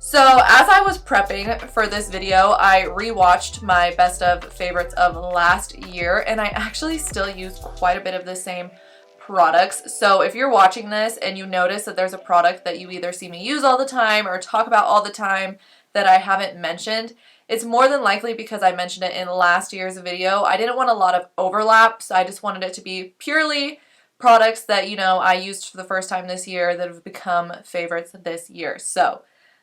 So as I was prepping for this video, I rewatched my best of favorites of last year, and I actually still use quite a bit of the same products. So if you're watching this and you notice that there's a product that you either see me use all the time or talk about all the time that I haven't mentioned, it's more than likely because I mentioned it in last year's video. I didn't want a lot of overlap, so I just wanted it to be purely products that, you know, I used for the first time this year that have become favorites this year. So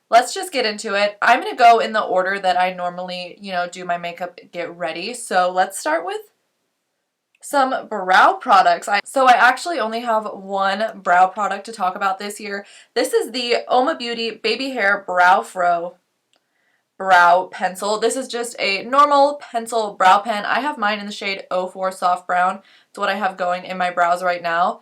let's just get into it. I'm going to go in the order that I normally, you know, do my makeup, get ready. So let's start with some brow products. So I actually only have one brow product to talk about this year. This is the Uoma Beauty Baby Hair Bro Fro brow pencil. This is just a normal pencil brow pen. I have mine in the shade 04 Soft Brown. It's what I have going in my brows right now.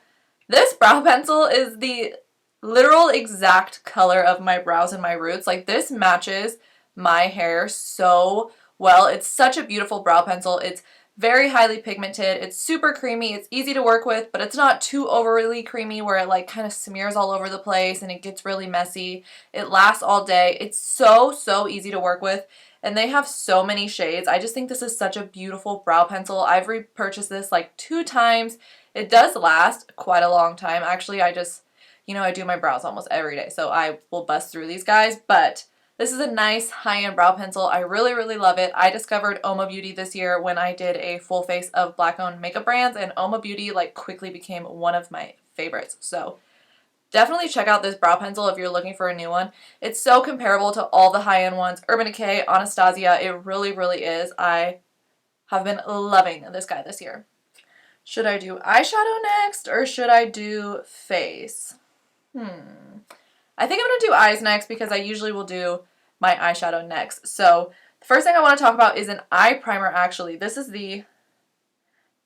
This brow pencil is the literal exact color of my brows and my roots. Like, this matches my hair so well. It's such a beautiful brow pencil. It's very highly pigmented. It's super creamy. It's easy to work with, but it's not too overly creamy where it like kind of smears all over the place and it gets really messy. It lasts all day. It's so easy to work with, and they have so many shades. I just think this is such a beautiful brow pencil. I've repurchased this like 2 times. It does last quite a long time. Actually, I just, you know, I do my brows almost every day, so I will bust through these guys, but this is a nice high-end brow pencil. I really love it. I discovered Uoma Beauty this year when I did a full face of Black-owned makeup brands, and Uoma Beauty like quickly became one of my favorites. So definitely check out this brow pencil if you're looking for a new one. It's so comparable to all the high-end ones. Urban Decay, Anastasia, it really is. I have been loving this guy this year. Should I do eyeshadow next or should I do face? I think I'm going to do eyes next because I usually will do my eyeshadow next. So the first thing I want to talk about is an eye primer actually. This is the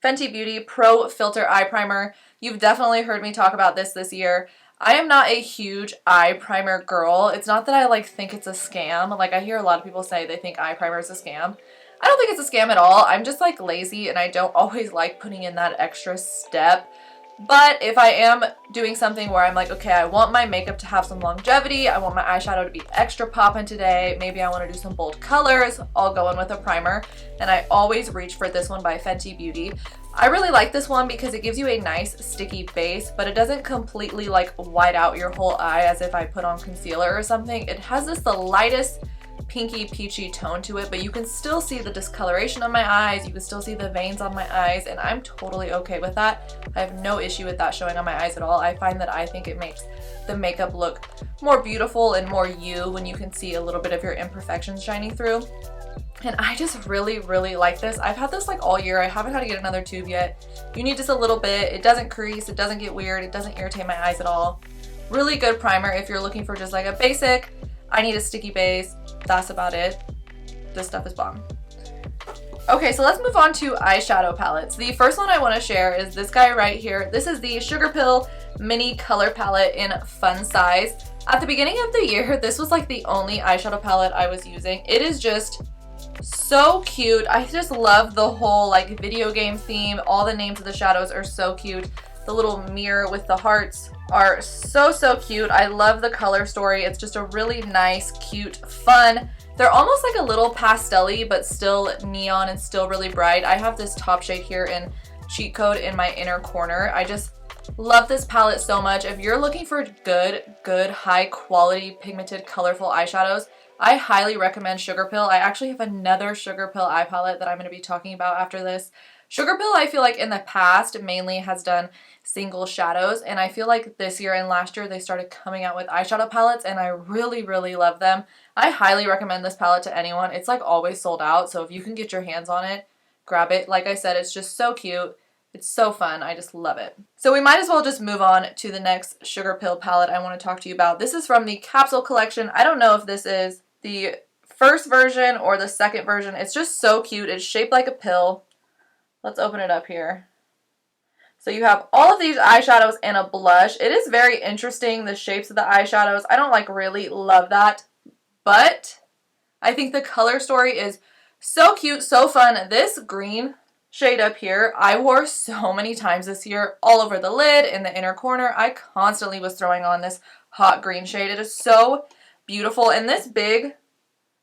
Fenty Beauty Pro Filtr Eye Primer. You've definitely heard me talk about this year. I am not a huge eye primer girl. It's not that I like think it's a scam. Like, I hear a lot of people say they think eye primer is a scam. I don't think it's a scam at all. I'm just like lazy and I don't always like putting in that extra step. But if I am doing something where I'm like, okay, I want my makeup to have some longevity, I want my eyeshadow to be extra poppin' today, maybe I want to do some bold colors, I'll go in with a primer. And I always reach for this one by Fenty Beauty. I really like this one because it gives you a nice sticky base, but it doesn't completely like white out your whole eye as if I put on concealer or something. It has the lightest pinky peachy tone to it, but you can still see the discoloration on my eyes, you can still see the veins on my eyes, and I'm totally okay with that. I have no issue with that showing on my eyes at all. I find that I think it makes the makeup look more beautiful and more you when you can see a little bit of your imperfections shining through. And I just really like this. I've had this like all year. I haven't had to get another tube yet. You need just a little bit. It doesn't crease, it doesn't get weird, it doesn't irritate my eyes at all. Really good primer if you're looking for just like a basic, I need a sticky base, that's about it. This stuff is bomb. Okay, so let's move on to eyeshadow palettes. The first one I want to share is this guy right here. This is the SugarPill Mini Color Palette in Fun Size. At the beginning of the year, this was like the only eyeshadow palette I was using. It is just so cute. I just love the whole like video game theme. All the names of the shadows are so cute. The little mirror with the hearts are so cute. I love the color story. It's just a really nice, cute, fun. They're almost like a little pastel-y, but still neon and still really bright. I have this top shade here in Cheat Code in my inner corner. I just love this palette so much. If you're looking for good, high quality, pigmented, colorful eyeshadows, I highly recommend SugarPill. I actually have another SugarPill eye palette that I'm going to be talking about after this. SugarPill, I feel like in the past mainly has done single shadows, and I feel like this year and last year they started coming out with eyeshadow palettes, and I really love them. I highly recommend this palette to anyone. It's like always sold out, so if you can get your hands on it, grab it. Like I said, it's just so cute. It's so fun. I just love it. So we might as well just move on to the next SugarPill palette I want to talk to you about. This is from the Capsule collection. I don't know if this is the first version or the second version. It's just so cute. It's shaped like a pill. Let's open it up here. So you have all of these eyeshadows and a blush. It is very interesting, the shapes of the eyeshadows. I don't like really love that, but I think the color story is so cute, so fun. This green shade up here, I wore so many times this year, all over the lid, in the inner corner. I constantly was throwing on this hot green shade. It is so beautiful. And this big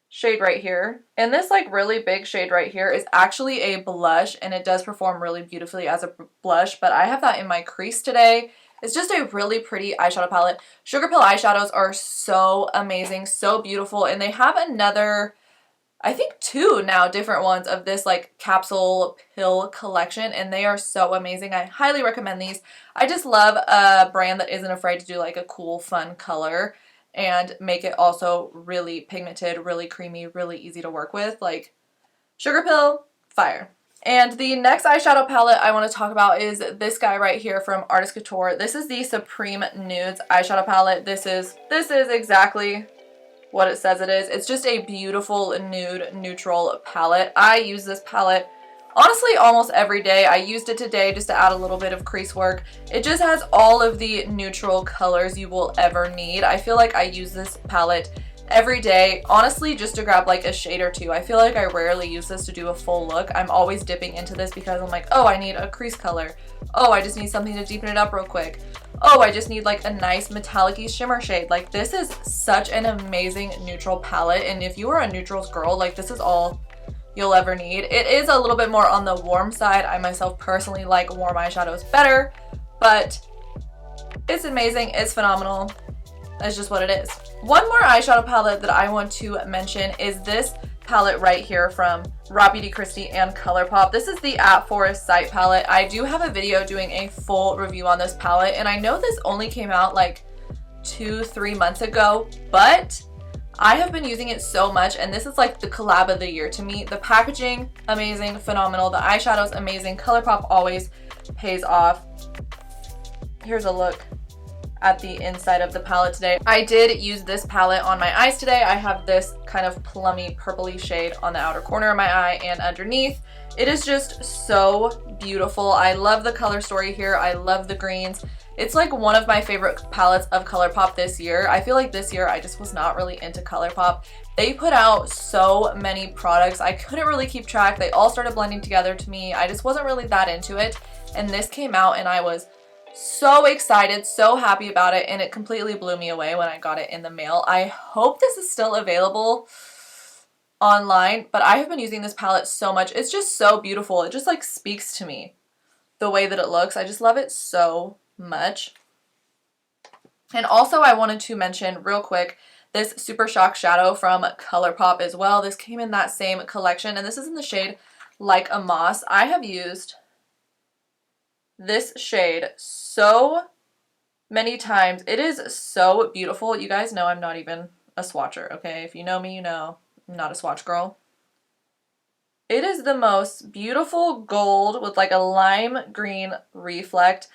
shade right here, and this like really big shade right here is actually a blush, and it does perform really beautifully as a blush, but I have that in my crease today. It's just a really pretty eyeshadow palette. SugarPill eyeshadows are so amazing, so beautiful, and they have another, I think 2 now different ones of this like capsule pill collection, and they are so amazing. I highly recommend these. I just love a brand that isn't afraid to do like a cool, fun color and make it also really pigmented, really creamy, really easy to work with. Like SugarPill, fire. And the next eyeshadow palette I want to talk about is this guy right here from Artist Couture. This is the Supreme Nudes eyeshadow palette. This is exactly what it says it is. It's just a beautiful nude neutral palette. I use this palette honestly almost every day. I used it today just to add a little bit of crease work. It just has all of the neutral colors you will ever need. I feel like I use this palette every day, honestly, just to grab like a shade or 2. I feel like I rarely use this to do a full look. I'm always dipping into this because I'm like, oh, I need a crease color. Oh, I just need something to deepen it up real quick. Oh, I just need like a nice metallic-y shimmer shade. Like this is such an amazing neutral palette, and if you are a neutrals girl, like this is all you'll ever need. It is a little bit more on the warm side. I myself personally like warm eyeshadows better, but it's amazing. It's phenomenal. That's just what it is. One more eyeshadow palette that I want to mention is this palette right here from RawbeautyKristi and Colourpop. This is the At Forest Sight palette. I do have a video doing a full review on this palette, and I know this only came out like 2-3 months ago, but I have been using it so much, and this is like the collab of the year to me. The packaging, amazing, phenomenal. The eyeshadows, amazing. Colourpop always pays off. Here's a look at the inside of the palette today. I did use this palette on my eyes today. I have this kind of plummy purpley shade on the outer corner of my eye and underneath. It is just so beautiful. I love the color story here. I love the greens. It's like one of my favorite palettes of Colourpop this year. I feel like this year I just was not really into Colourpop. They put out so many products. I couldn't really keep track. They all started blending together to me. I just wasn't really that into it. And this came out and I was so excited, so happy about it, and it completely blew me away when I got it in the mail. I hope this is still available online, but I have been using this palette so much. It's just so beautiful. It just like speaks to me, the way that it looks. I just love it so much. And also I wanted to mention real quick this Super Shock Shadow from Colourpop as well. This came in that same collection, and this is in the shade Like a Moss. I have used this shade so many times. It is so beautiful. You guys know I'm not even a swatcher, okay? If you know me, you know I'm not a swatch girl. It is the most beautiful gold with like a lime green reflect.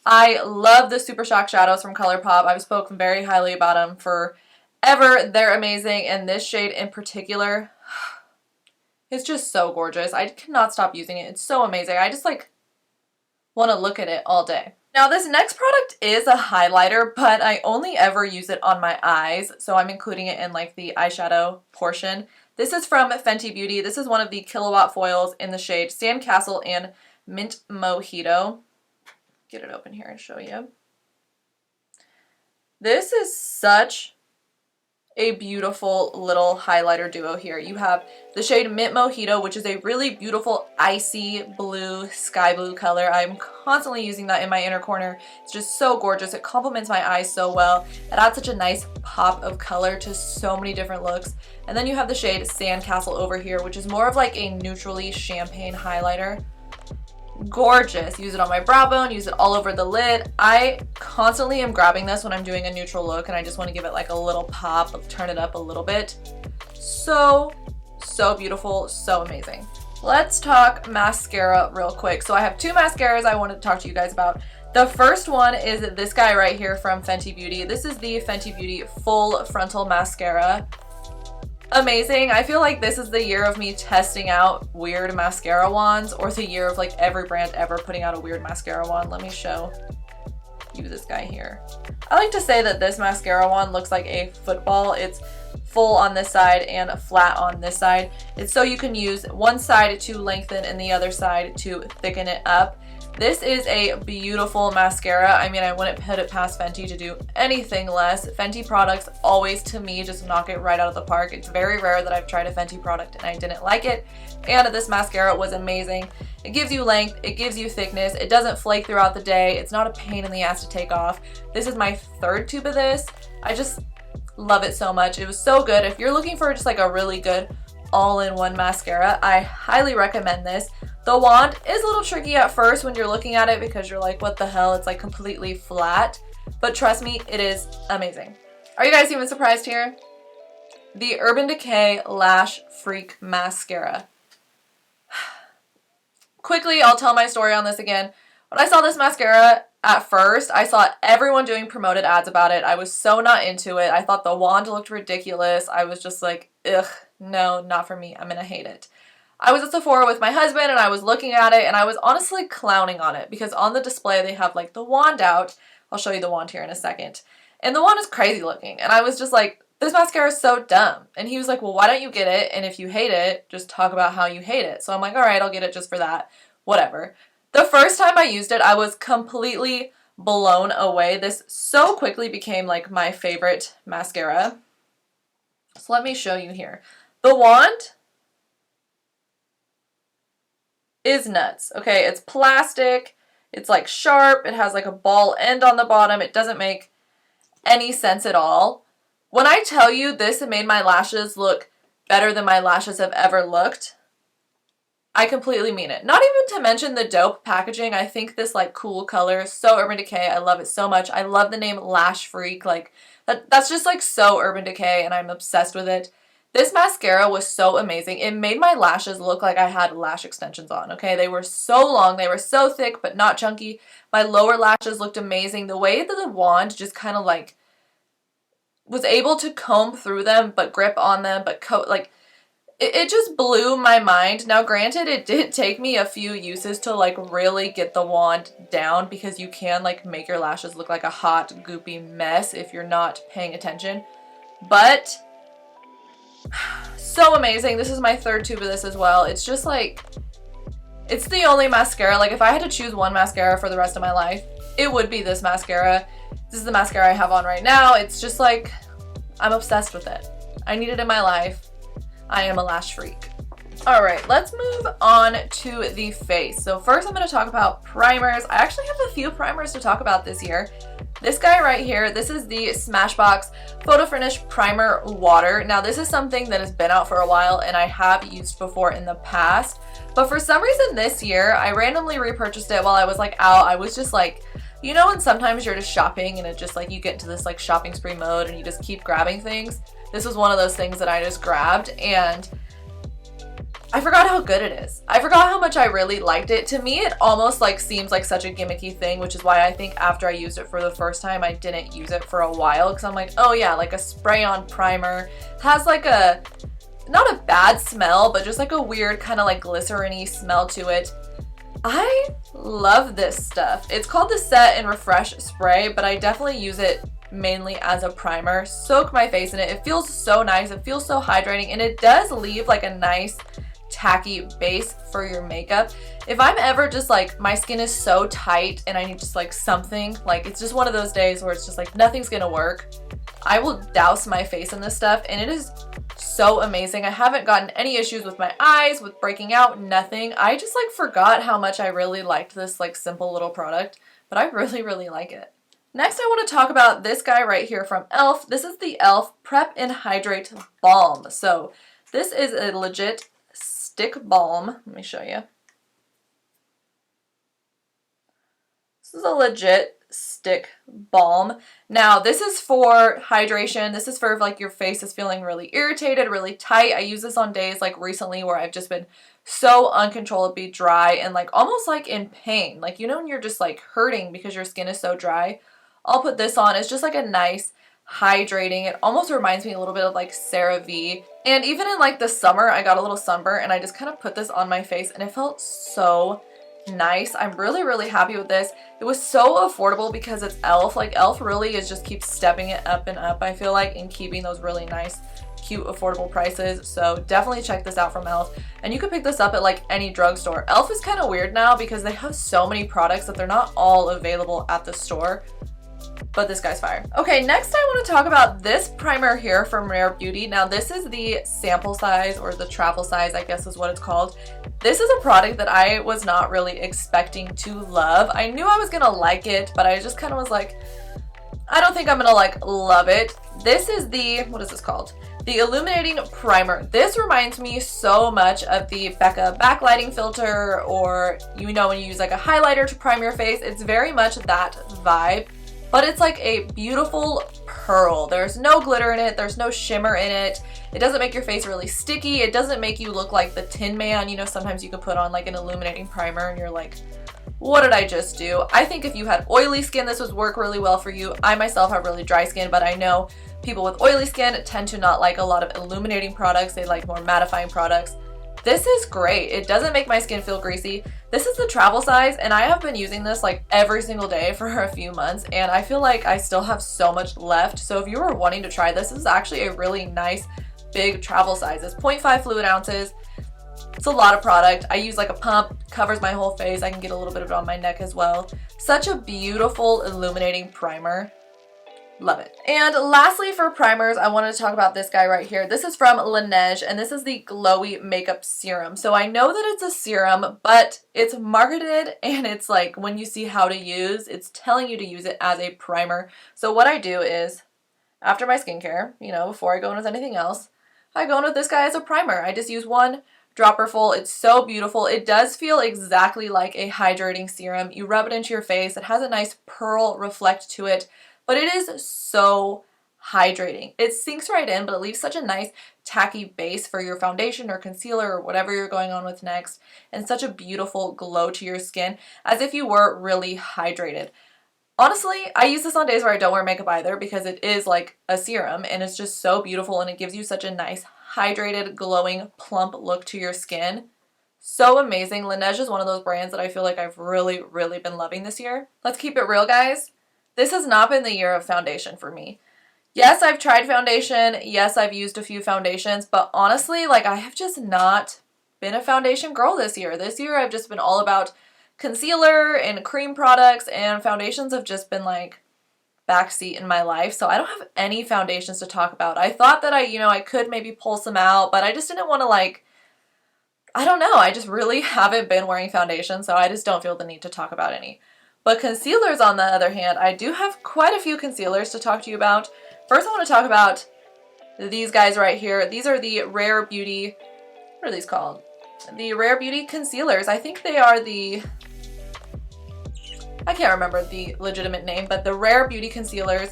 I love the Super Shock shadows from Colourpop. I've spoken very highly about them forever. They're amazing, and this shade in particular is just so gorgeous. I cannot stop using it. It's so amazing. I just like want to look at it all day. Now this next product is a highlighter, but I only ever use it on my eyes, so I'm including it in like the eyeshadow portion. This is from Fenty Beauty. This is one of the Killawatt foils in the shade Sandcastle and Mint Mojito. Get it open here and show you. This is such a beautiful little highlighter duo here. You have the shade Mint Mojito, which is a really beautiful icy blue, sky blue color. I'm constantly using that in my inner corner. It's just so gorgeous. It complements my eyes so well. It adds such a nice pop of color to so many different looks. And then you have the shade Sandcastle over here, which is more of like a neutrally champagne highlighter. Gorgeous. Use it on my brow bone, use it all over the lid. I constantly am grabbing this when I'm doing a neutral look and I just want to give it like a little pop, turn it up a little bit. So beautiful, so amazing. Let's talk mascara real quick. So I have 2 mascaras I wanted to talk to you guys about. The first one is this guy right here from Fenty Beauty. This is the Fenty Beauty Full Frontal Mascara. Amazing. I feel like this is the year of me testing out weird mascara wands, or the year of like every brand ever putting out a weird mascara wand. Let me show you this guy here. I like to say that this mascara wand looks like a football. It's full on this side and flat on this side. It's so you can use one side to lengthen and the other side to thicken it up. This is a beautiful mascara. I mean, I wouldn't put it past Fenty to do anything less. Fenty products always, to me, just knock it right out of the park. It's very rare that I've tried a Fenty product and I didn't like it. And this mascara was amazing. It gives you length, it gives you thickness, it doesn't flake throughout the day, it's not a pain in the ass to take off. This is my third tube of this. I just love it so much. It was so good. If you're looking for just like a really good all-in-one mascara, I highly recommend this. The wand is a little tricky at first when you're looking at it because you're like, what the hell? It's like completely flat. But trust me, it is amazing. Are you guys even surprised here? The Urban Decay Lash Freak Mascara. Quickly, I'll tell my story on this again. When I saw this mascara, at first, I saw everyone doing promoted ads about it. I was so not into it. I thought the wand looked ridiculous. I was just like, ugh, no, not for me. I'm gonna hate it. I was at Sephora with my husband and I was looking at it and I was honestly clowning on it because on the display they have like the wand out. I'll show you the wand here in a second. And the wand is crazy looking. And I was just like, this mascara is so dumb. And he was like, well, why don't you get it? And if you hate it, just talk about how you hate it. So I'm like, all right, I'll get it just for that. Whatever. The first time I used it, I was completely blown away. This so quickly became like my favorite mascara. So let me show you here. The wand is nuts. Okay, it's plastic. It's like sharp. It has like a ball end on the bottom. It doesn't make any sense at all. When I tell you this made my lashes look better than my lashes have ever looked, I completely mean it. Not even to mention the dope packaging. I think this like cool color is so Urban Decay. I love it so much. I love the name Lash Freak. Like that's just like so Urban Decay and I'm obsessed with it. This mascara was so amazing. It made my lashes look like I had lash extensions on, okay? They were so long, they were so thick, but not chunky. My lower lashes looked amazing. The way that the wand just kind of like was able to comb through them, but grip on them, but coat, like, it just blew my mind. Now, granted, it did take me a few uses to like really get the wand down because you can like make your lashes look like a hot, goopy mess if you're not paying attention. But so amazing. This is my third tube of this as well. It's just like, it's the only mascara. Like if I had to choose one mascara for the rest of my life, it would be this mascara. This is the mascara I have on right now. It's just like, I'm obsessed with it. I need it in my life. I am a lash freak. All right, let's move on to the face. So first I'm going to talk about primers. I actually have a few primers to talk about this year. This guy right here, this is the SmashBox Photo Finish Primer Water. Now this is something that has been out for a while and I have used before in the past, but for some reason this year I randomly repurchased it while I was like out. I was just like, you know, when sometimes you're just shopping and it just like you get into this like shopping spree mode and you just keep grabbing things. This was one of those things that I just grabbed and I forgot how good it is. I forgot how much I really liked it. To me, it almost like seems like such a gimmicky thing, which is why I think after I used it for the first time, I didn't use it for a while because I'm like, oh yeah, like a spray-on primer. Has like a, not a bad smell, but just like a weird kind of like glycerin-y smell to it. I love this stuff. It's called the Set and Refresh Spray, but I definitely use it mainly as a primer. Soak my face in it. It feels so nice. It feels so hydrating, and it does leave like a nice tacky base for your makeup. If I'm ever just like, my skin is so tight and I need just like something, like it's just one of those days where it's just like nothing's gonna work, I will douse my face in this stuff and it is so amazing. I haven't gotten any issues with my eyes, with breaking out, nothing. I just like forgot how much I really liked this like simple little product, but I really like it. Next I want to talk about this guy right here from e.l.f. This is the e.l.f. Prep and Hydrate Balm. So this is a legit stick balm. Let me show you. This is a legit stick balm. Now this is for hydration. This is for if like your face is feeling really irritated, really tight. I use this on days like recently where I've just been so uncontrollably dry and like almost like in pain. Like, you know, when you're just like hurting because your skin is so dry. I'll put this on. It's just like a nice hydrating. It almost reminds me a little bit of like CeraVe. And even in like the summer, I got a little sunburn and I just kind of put this on my face and it felt so nice. I'm really happy with this. It was so affordable because it's e.l.f. Like e.l.f. really is just keeps stepping it up and up, I feel like, and keeping those really nice cute, affordable prices. So definitely check this out from e.l.f. And you can pick this up at like any drugstore. e.l.f. is kind of weird now because they have so many products that they're not all available at the store. But this guy's fire. Okay, next I want to talk about this primer here from Rare Beauty. Now this is the sample size, or the travel size, I guess is what it's called. This is a product that I was not really expecting to love. I knew I was gonna like it, but I just kind of was like, I don't think I'm gonna like love it. This is the, what is this called? The Illuminating Primer. This reminds me so much of the Becca backlighting filter, or you know when you use like a highlighter to prime your face. It's very much that vibe. But it's like a beautiful pearl. There's no glitter in it. There's no shimmer in it. It doesn't make your face really sticky. It doesn't make you look like the Tin Man. You know, sometimes you can put on like an illuminating primer and you're like, what did I just do? I think if you had oily skin, this would work really well for you. I myself have really dry skin, but I know people with oily skin tend to not like a lot of illuminating products. They like more mattifying products. This is great. It doesn't make my skin feel greasy. This is the travel size, and I have been using this like every single day for a few months, and I feel like I still have so much left. So if you were wanting to try this, this is actually a really nice big travel size. It's 0.5 fluid ounces. It's a lot of product. I use like a pump, covers my whole face. I can get a little bit of it on my neck as well. Such a beautiful illuminating primer. Love it. And lastly for primers, I wanted to talk about this guy right here. This is from Laneige, and this is the Glowy Makeup Serum. So I know that it's a serum, but it's marketed, and it's like when you see how to use, it's telling you to use it as a primer. So what I do is, after my skincare, you know, before I go in with anything else, I go in with this guy as a primer. I just use one dropper full. It's so beautiful. It does feel exactly like a hydrating serum. You rub it into your face. It has a nice pearl reflect to it. But it is so hydrating. It sinks right in, but it leaves such a nice tacky base for your foundation or concealer or whatever you're going on with next, and such a beautiful glow to your skin, as if you were really hydrated. Honestly, I use this on days where I don't wear makeup either, because it is like a serum and it's just so beautiful, and it gives you such a nice hydrated, glowing, plump look to your skin. So amazing. Laneige is one of those brands that I feel like I've really, really been loving this year. Let's keep it real, guys. This has not been the year of foundation for me. Yes, I've tried foundation. Yes, I've used a few foundations, but honestly, like, I have just not been a foundation girl this year. This year, I've just been all about concealer and cream products, and foundations have just been like backseat in my life. So I don't have any foundations to talk about. I thought that I could maybe pull some out, but I just didn't want to, like, I don't know. I just really haven't been wearing foundation, so I just don't feel the need to talk about any. But concealers, on the other hand, I do have quite a few concealers to talk to you about. First, I want to talk about these guys right here. These are the Rare Beauty, what are these called? The Rare Beauty concealers. I think they are the, I can't remember the legitimate name, but the Rare Beauty concealers.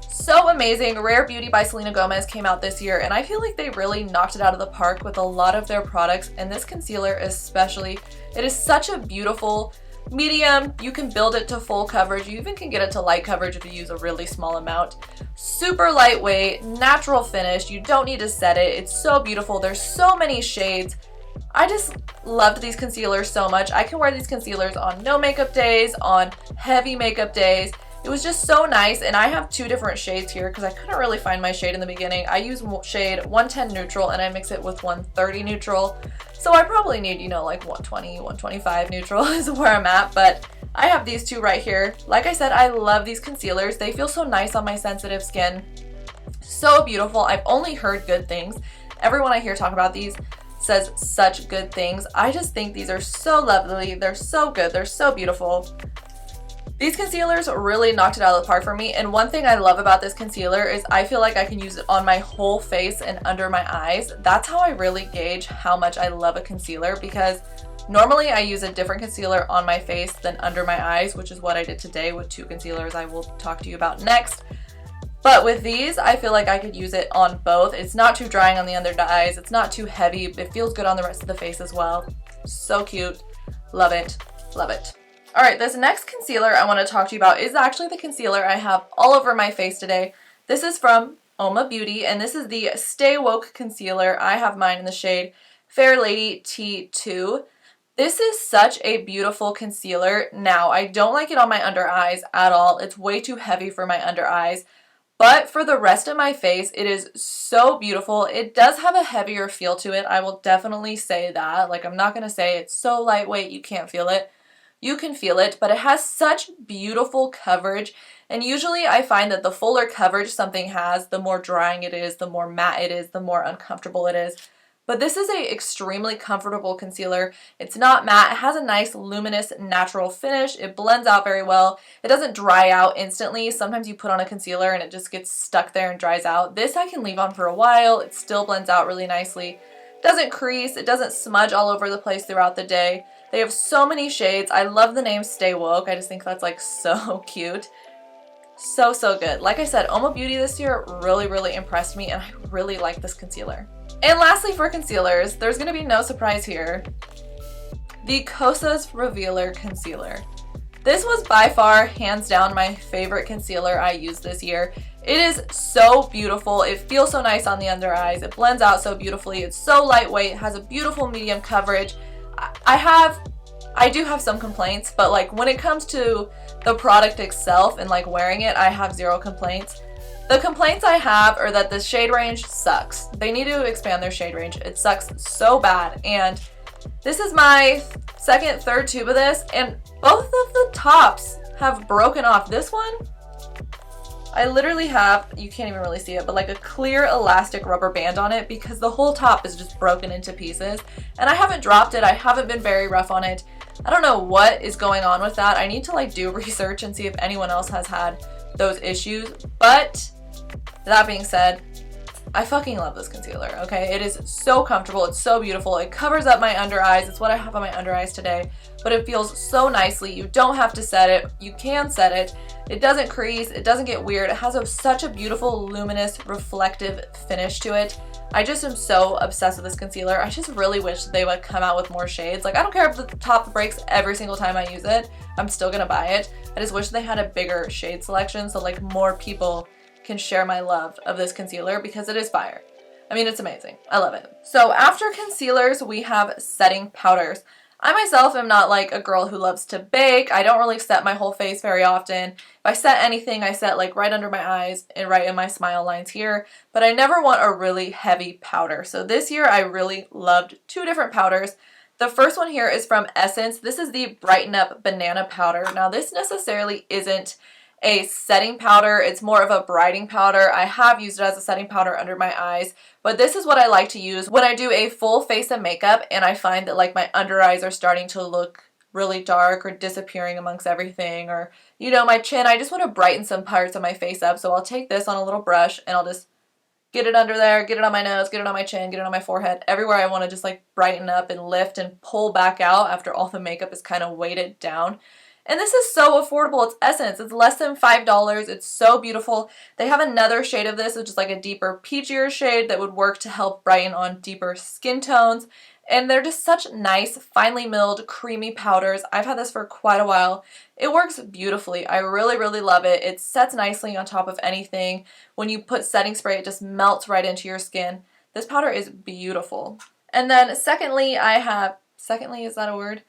So amazing. Rare Beauty by Selena Gomez came out this year, and I feel like they really knocked it out of the park with a lot of their products, and this concealer especially. It is such a beautiful medium. You can build it to full coverage. You even can get it to light coverage if you use a really small amount. Super lightweight, natural finish. You don't need to set it. It's so beautiful. There's so many shades. I just loved these concealers so much. I can wear these concealers on no makeup days, on heavy makeup days. It was just so nice, and I have two different shades here because I couldn't really find my shade in the beginning. I use shade 110 neutral, and I mix it with 130 neutral. So I probably need, like 120, 125 neutral is where I'm at, but I have these two right here. Like I said, I love these concealers. They feel so nice on my sensitive skin. So beautiful. I've only heard good things. Everyone I hear talk about these says such good things. I just think these are so lovely. They're so good. They're so beautiful. These concealers really knocked it out of the park for me, and one thing I love about this concealer is I feel like I can use it on my whole face and under my eyes. That's how I really gauge how much I love a concealer, because normally I use a different concealer on my face than under my eyes, which is what I did today with two concealers I will talk to you about next. But with these, I feel like I could use it on both. It's not too drying on the under eyes. It's not too heavy. It feels good on the rest of the face as well. So cute. Love it. Love it. All right, this next concealer I want to talk to you about is actually the concealer I have all over my face today. This is from Uoma Beauty, and this is the Stay Woke Concealer. I have mine in the shade Fair Lady T2. This is such a beautiful concealer. Now, I don't like it on my under eyes at all. It's way too heavy for my under eyes, But for the rest of my face, it is so beautiful. It does have a heavier feel to it. I will definitely say that. Like, I'm not going to say it's so lightweight you can't feel it. You can feel it, but it has such beautiful coverage. And usually I find that the fuller coverage something has, the more drying it is, the more matte it is, the more uncomfortable it is. But this is a extremely comfortable concealer. It's not matte. It has a nice luminous natural finish. It blends out very well. It doesn't dry out instantly. Sometimes you put on a concealer and it just gets stuck there and dries out. This I can leave on for a while. It still blends out really nicely. It doesn't crease. It doesn't smudge all over the place throughout the day. They have so many shades. I love the name Stay Woke. I just think that's like so cute. So good. Like I said, Uoma Beauty this year really impressed me, and I really like this concealer. And lastly, for concealers, there's going to be no surprise here. The Kosas Revealer Concealer. This was by far, hands down, my favorite concealer I used this year. It is so beautiful. It feels so nice on the under eyes. It blends out so beautifully. It's so lightweight. It has a beautiful medium coverage. I do have some complaints, but like when it comes to the product itself and like wearing it, I have zero complaints. The complaints I have are that the shade range sucks. They need to expand their shade range. It sucks so bad. And this is my second, third tube of this, and both of the tops have broken off. This one, I literally have, you can't even really see it, but like a clear elastic rubber band on it because the whole top is just broken into pieces. And I haven't dropped it. I haven't been very rough on it. I don't know what is going on with that. I need to like do research and see if anyone else has had those issues. But that being said, I fucking love this concealer, okay? It is so comfortable. It's so beautiful. It covers up my under eyes. It's what I have on my under eyes today, but it feels so nicely. You don't have to set it. You can set it. It doesn't crease. It doesn't get weird. It has such a beautiful, luminous, reflective finish to it. I just am so obsessed with this concealer. I just really wish they would come out with more shades. Like, I don't care if the top breaks every single time I use it. I'm still gonna buy it. I just wish they had a bigger shade selection so like more people can share my love of this concealer because it is fire. I mean, it's amazing. I love it. So after concealers, we have setting powders. I myself am not like a girl who loves to bake. I don't really set my whole face very often. If I set anything, I set like right under my eyes and right in my smile lines here, but I never want a really heavy powder. So this year I really loved two different powders. The first one here is from Essence. This is the Brighten Up Banana Powder. Now this necessarily isn't a setting powder. It's more of a brightening powder. I have used it as a setting powder under my eyes, but this is what I like to use when I do a full face of makeup and I find that like my under eyes are starting to look really dark or disappearing amongst everything, or you know, my chin. I just want to brighten some parts of my face up, so I'll take this on a little brush and I'll just get it under there, get it on my nose, get it on my chin, get it on my forehead, everywhere I want to just like brighten up and lift and pull back out after all the makeup is kind of weighted down. And this is so affordable. It's Essence. It's less than $5. It's so beautiful. They have another shade of this, which is like a deeper peachier shade that would work to help brighten on deeper skin tones. And they're just such nice, finely milled, creamy powders. I've had this for quite a while. It works beautifully. I really love it. It sets nicely on top of anything. When you put setting spray, it just melts right into your skin. This powder is beautiful. And then secondly, is that a word?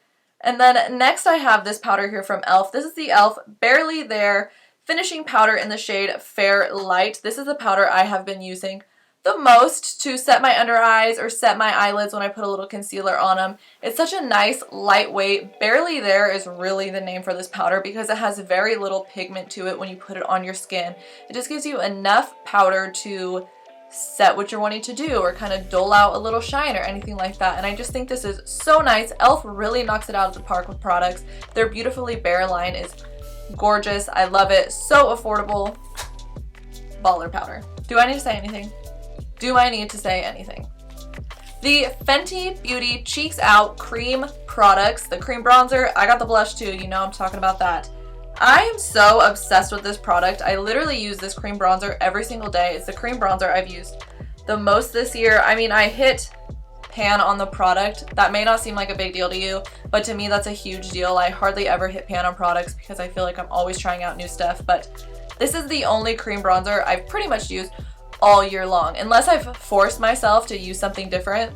And then next I have this powder here from e.l.f. This is the e.l.f. Barely There Finishing Powder in the shade Fair Light. This is the powder I have been using the most to set my under eyes or set my eyelids when I put a little concealer on them. It's such a nice, lightweight, Barely There is really the name for this powder because it has very little pigment to it when you put it on your skin. It just gives you enough powder to set what you're wanting to do or kind of dole out a little shine or anything like that. And I just think this is so nice. e.l.f. really knocks it out of the park with products. Their Beautifully Bare line is gorgeous. I love it. So affordable. Baller powder. Do I need to say anything? Do I need to say anything? The Fenty Beauty Cheeks Out Cream products. The cream bronzer. I got the blush too. You know I'm talking about that. I am so obsessed with this product. I literally use this cream bronzer every single day. It's the cream bronzer I've used the most this year. I mean, I hit pan on the product. That may not seem like a big deal to you, but to me that's a huge deal. I hardly ever hit pan on products because I feel like I'm always trying out new stuff, but this is the only cream bronzer I've pretty much used all year long. Unless I've forced myself to use something different,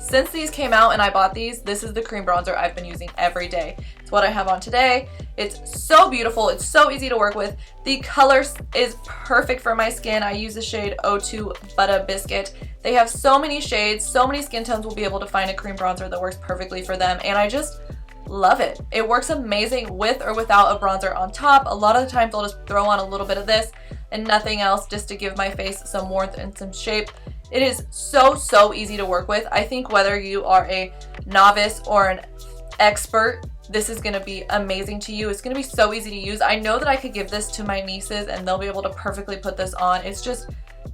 Since these came out and I bought these, this is the cream bronzer I've been using every day. It's what I have on today. It's so beautiful. It's so easy to work with. The color is perfect for my skin. I use the shade 02 Butter Biscuit. They have so many shades, so many skin tones will be able to find a cream bronzer that works perfectly for them, and I just love it. It works amazing with or without a bronzer on top. A lot of the times I'll just throw on a little bit of this and nothing else just to give my face some warmth and some shape. It is so easy to work with. I think whether you are a novice or an expert, this is going to be amazing to you. It's going to be so easy to use. I know that I could give this to my nieces and they'll be able to perfectly put this on. It's just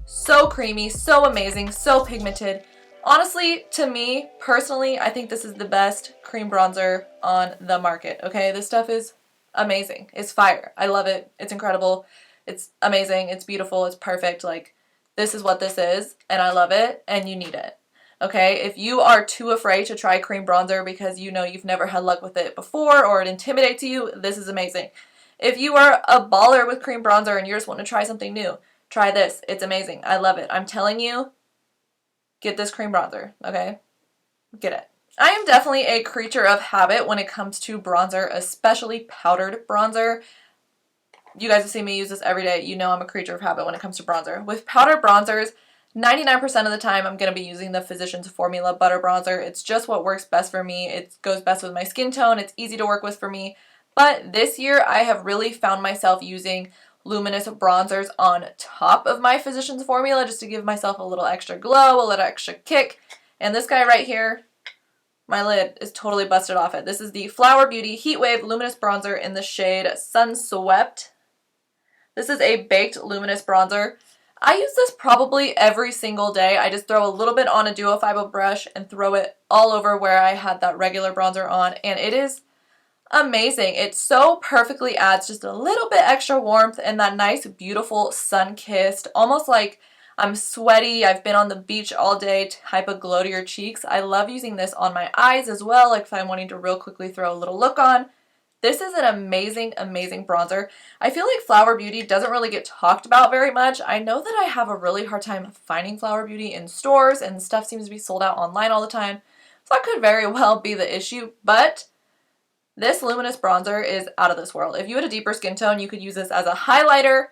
so creamy, so amazing, so pigmented. Honestly, to me, personally, I think this is the best cream bronzer on the market, okay? This stuff is amazing. It's fire. I love it. It's incredible. It's amazing. It's beautiful. It's perfect. Like, this is what this is, and I love it, and you need it, okay? If you are too afraid to try cream bronzer because you know you've never had luck with it before or it intimidates you, this is amazing. If you are a baller with cream bronzer and you're just wanting to try something new, try this. It's amazing. I love it. I'm telling you, get this cream bronzer, okay? Get it. I am definitely a creature of habit when it comes to bronzer, especially powdered bronzer. You guys have seen me use this every day. You know I'm a creature of habit when it comes to bronzer. With powdered bronzers, 99% of the time I'm going to be using the Physicians Formula Butter Bronzer. It's just what works best for me. It goes best with my skin tone. It's easy to work with for me. But this year I have really found myself using luminous bronzers on top of my Physicians Formula just to give myself a little extra glow, a little extra kick. And this guy right here, my lid is totally busted off it. This is the Flower Beauty Heat Wave Luminous Bronzer in the shade Sun Swept. This is a baked luminous bronzer. I use this probably every single day. I just throw a little bit on a duo fiber brush and throw it all over where I had that regular bronzer on, and it is amazing. It so perfectly adds just a little bit extra warmth and that nice, beautiful, sun-kissed, almost like I'm sweaty, I've been on the beach all day type of glow to your cheeks. I love using this on my eyes as well, like if I'm wanting to real quickly throw a little look on. This is an amazing, amazing bronzer. I feel like Flower Beauty doesn't really get talked about very much. I know that I have a really hard time finding Flower Beauty in stores and stuff seems to be sold out online all the time. So that could very well be the issue, but this luminous bronzer is out of this world. If you had a deeper skin tone, you could use this as a highlighter.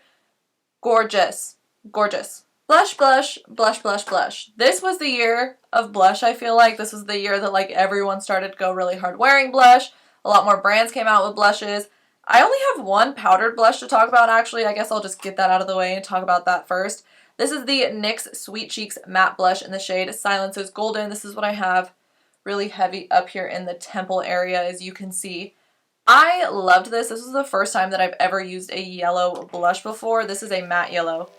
Gorgeous. Gorgeous. Blush, blush, blush, blush, blush. This was the year of blush, I feel like. This was the year that like everyone started to go really hard wearing blush. A lot more brands came out with blushes. I only have one powdered blush to talk about actually. I guess I'll just get that out of the way and talk about that first. This is the NYX Sweet Cheeks Matte Blush in the shade Silences Golden. This is what I have really heavy up here in the temple area, as you can see. I loved this. This was the first time that I've ever used a yellow blush before. This is a matte yellow.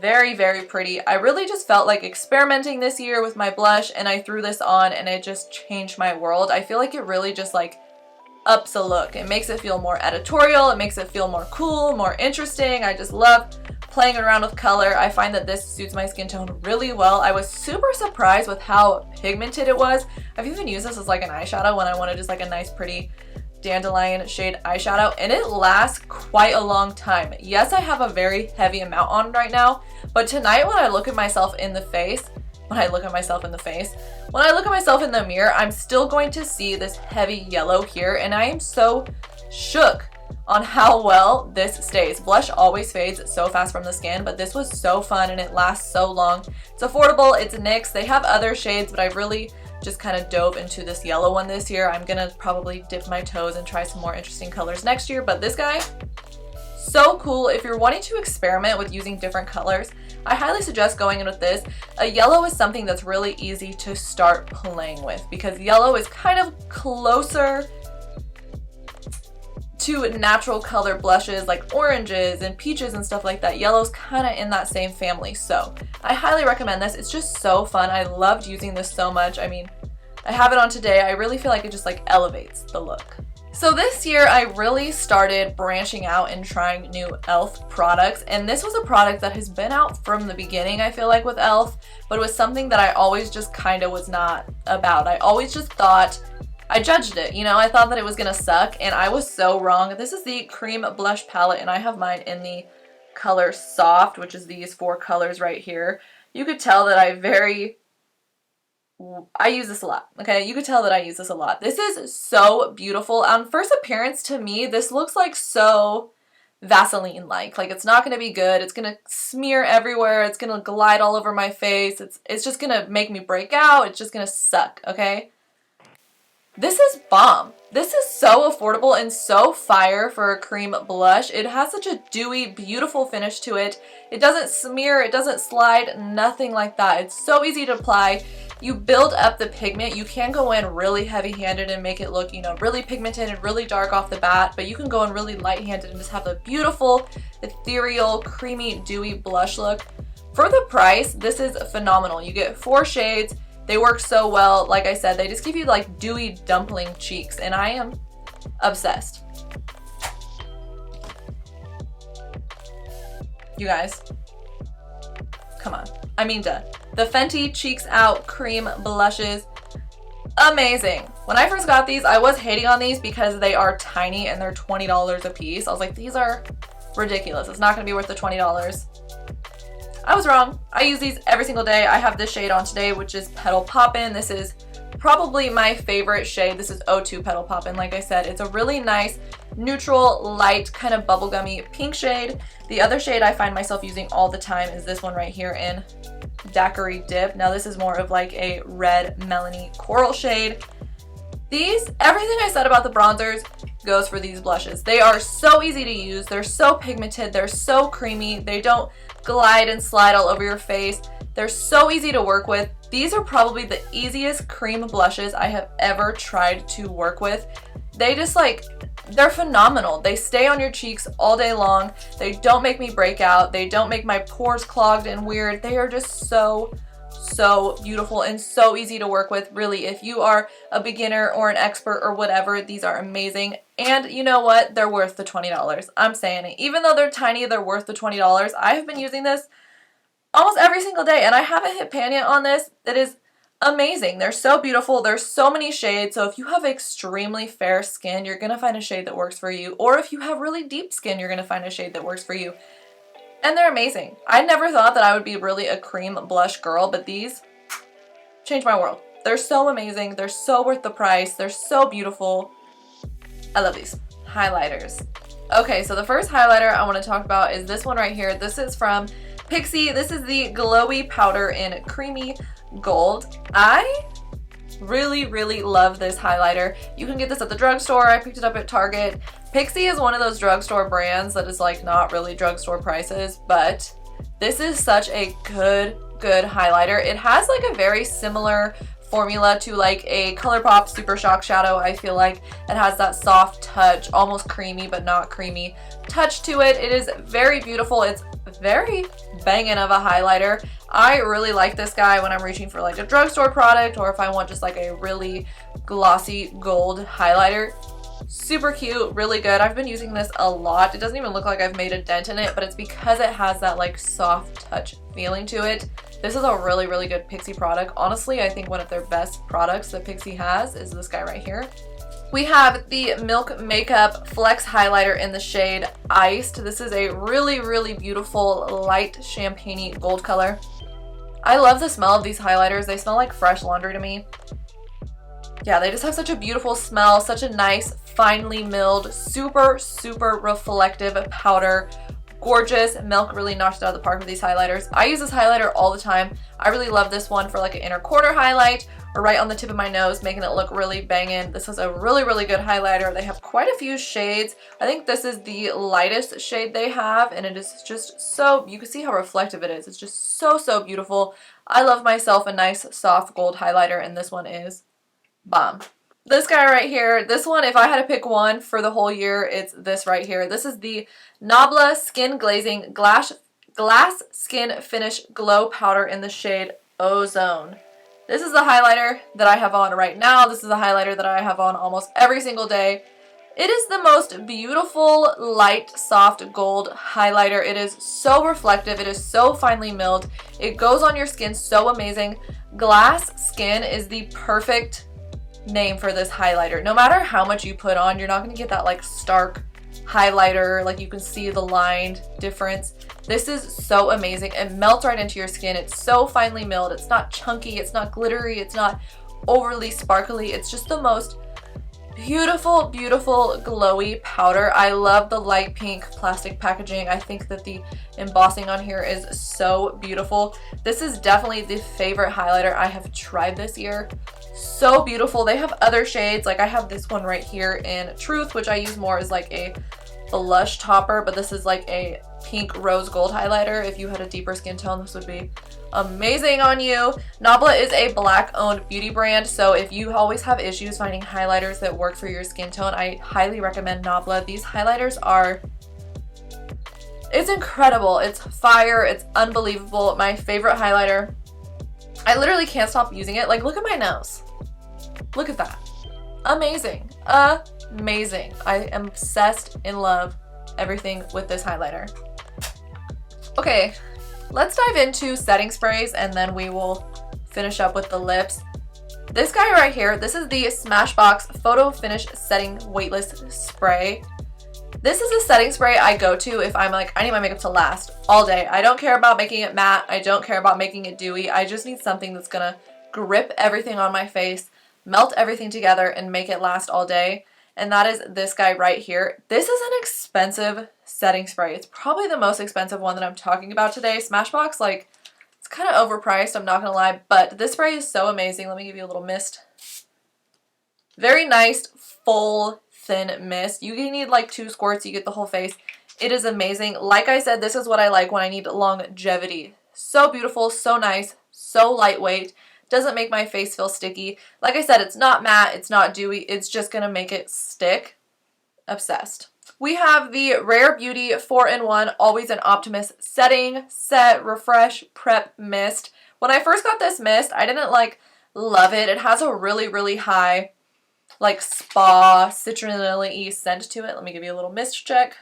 Very, very pretty. I really just felt like experimenting this year with my blush, and I threw this on and it just changed my world. I feel like it really just like ups a look. It makes it feel more editorial. It makes it feel more cool, more interesting. I just love playing around with color. I find that this suits my skin tone really well. I was super surprised with how pigmented it was. I've even used this as like an eyeshadow when I wanted just like a nice pretty dandelion shade eyeshadow, and it lasts quite a long time. Yes, I have a very heavy amount on right now, but tonight when I look at myself in the mirror, I'm still going to see this heavy yellow here, and I am so shook on how well this stays. Blush always fades so fast from the skin, but this was so fun and it lasts so long. It's affordable, it's NYX. They have other shades, but I really just kind of dove into this yellow one this year. I'm gonna probably dip my toes and try some more interesting colors next year, but this guy, so cool. If you're wanting to experiment with using different colors, I highly suggest going in with this. A yellow is something that's really easy to start playing with because yellow is kind of closer to natural color blushes like oranges and peaches and stuff like that. Yellow's kind of in that same family, so I highly recommend this. It's just so fun. I loved using this so much. I mean, I have it on today. I really feel like it just like elevates the look. So this year I really started branching out and trying new e.l.f. products, and this was a product that has been out from the beginning, I feel like, with e.l.f., but it was something that I always just kind of was not about. I always just thought, I judged it, you know, I thought that it was gonna suck, and I was so wrong. This is the cream blush palette, and I have mine in the color Soft, which is these 4 colors right here. You could tell that I very I use this a lot, okay? You could tell that I use this a lot. This is so beautiful. On first appearance, to me, this looks like so Vaseline-like. Like, it's not going to be good. It's going to smear everywhere. It's going to glide all over my face. It's just going to make me break out. It's just going to suck, okay? This is bomb. This is so affordable and so fire for a cream blush. It has such a dewy, beautiful finish to it. It doesn't smear, it doesn't slide, nothing like that. It's so easy to apply. You build up the pigment. You can go in really heavy-handed and make it look, you know, really pigmented and really dark off the bat, but you can go in really light-handed and just have a beautiful, ethereal, creamy, dewy blush look. For the price, this is phenomenal. You get 4 shades. They work so well. Like I said, they just give you like dewy dumpling cheeks, and I am obsessed. You guys, come on. I mean, duh. The Fenty Cheeks Out Cream Blushes, amazing. When I first got these, I was hating on these because they are tiny and they're $20 a piece. I was like, these are ridiculous. It's not gonna be worth the $20. I was wrong. I use these every single day. I have this shade on today, which is Petal Poppin'. This is probably my favorite shade. This is 02 Petal Poppin'. Like I said, it's a really nice, neutral, light, kind of bubblegummy pink shade. The other shade I find myself using all the time is this one right here in Daiquiri Dip. Now this is more of like a red melony coral shade. Everything I said about the bronzers goes for these blushes. They are so easy to use. They're so pigmented. They're so creamy. They don't glide and slide all over your face. They're so easy to work with. These are probably the easiest cream blushes I have ever tried to work with. They just like, they're phenomenal. They stay on your cheeks all day long. They don't make me break out. They don't make my pores clogged and weird. They are just so beautiful and so easy to work with. Really, if you are a beginner or an expert or whatever, these are amazing. And you know what? They're worth the $20. I'm saying it. Even though they're tiny, they're worth the $20. I have been using this almost every single day, and I haven't hit pan yet on this. It is amazing. They're so beautiful. There's so many shades. So if you have extremely fair skin, you're gonna find a shade that works for you. Or if you have really deep skin, you're gonna find a shade that works for you. And they're amazing. I never thought that I would be really a cream blush girl, but these changed my world. They're so amazing. They're so worth the price. They're so beautiful. I love these. Highlighters. Okay, so the first highlighter I want to talk about is this one right here. This is from Pixi. This is the Glowy Powder in Creamy Gold. I really love this highlighter. You can get this at the drugstore. I picked it up at Target. Pixi is one of those drugstore brands that is like not really drugstore prices, but this is such a good highlighter. It has like a very similar formula to like a Colourpop Super Shock Shadow. I feel like it has that soft touch, almost creamy but not creamy touch to it. It is very beautiful. It's very banging of a highlighter. I really like this guy when I'm reaching for like a drugstore product, or if I want just like a really glossy gold highlighter. Super cute, really good. I've been using this a lot. It doesn't even look like I've made a dent in it, but it's because it has that like soft touch feeling to it. This is a really good Pixi product. Honestly, I think one of their best products that Pixi has is this guy right here. We have the Milk Makeup Flex Highlighter in the shade Iced. This is a really beautiful light champagne-y gold color. I love the smell of these highlighters. They smell like fresh laundry to me. Yeah, they just have such a beautiful smell, such a nice, finely milled, super reflective powder. Gorgeous. Milk really knocked it out of the park with these highlighters. I use this highlighter all the time. I really love this one for like an inner corner highlight or right on the tip of my nose, making it look really banging. This is a really good highlighter. They have quite a few shades. I think this is the lightest shade they have, and it is just so, you can see how reflective it is. It's just so beautiful. I love myself a nice soft gold highlighter, and this one is bomb. This guy right here, this one, if I had to pick one for the whole year, it's this right here. This is the Nabla Skin Glazing Glass Skin Finish Glow Powder in the shade Ozone. This is the highlighter that I have on right now. This is the highlighter that I have on almost every single day. It is the most beautiful, light, soft gold highlighter. It is so reflective. It is so finely milled. It goes on your skin so amazing. Glass Skin is the perfect name for this highlighter. No matter how much you put on, you're not going to get that like stark highlighter, like you can see the lined difference. This is so amazing. It melts right into your skin. It's so finely milled. It's not chunky. It's not glittery. It's not overly sparkly. It's just the most beautiful, beautiful glowy powder. I love the light pink plastic packaging. I think that the embossing on here is so beautiful. This is definitely the favorite highlighter I have tried this year. So beautiful. They have other shades. Like I have this one right here in Truth, which I use more as like a blush topper, but this is like a pink rose gold highlighter. If you had a deeper skin tone, this would be amazing on you. Nabla is a black owned beauty brand, so if you always have issues finding highlighters that work for your skin tone, I highly recommend Nabla. These highlighters are, it's incredible. It's fire. It's unbelievable. My favorite highlighter. I literally can't stop using it. Like, look at my nose. Look at that. Amazing. Amazing. I am obsessed, in love, everything with this highlighter. Okay, let's dive into setting sprays and then we will finish up with the lips. This guy right here, this is the SmashBox Photo Finish Setting Weightless Spray. This is a setting spray I go to if I'm like, I need my makeup to last all day. I don't care about making it matte. I don't care about making it dewy. I just need something that's gonna grip everything on my face, melt everything together, and make it last all day. And that is this guy right here. This is an expensive setting spray. It's probably the most expensive one that I'm talking about today. Smashbox, like, it's kind of overpriced, I'm not gonna lie, but this spray is so amazing. Let me give you a little mist. Very nice, full, thin mist. You need like 2 squirts, you get the whole face. It is amazing. Like I said, this is what I like when I need longevity. So beautiful, so nice, so lightweight. Doesn't make my face feel sticky. Like I said, it's not matte, it's not dewy, it's just gonna make it stick. Obsessed. We have the Rare Beauty 4-in-1 Always an Optimist Setting, Set, Refresh, Prep Mist. When I first got this mist, I didn't like love it. It has a really, really high like spa, citronella-y scent to it. Let me give you a little mist check.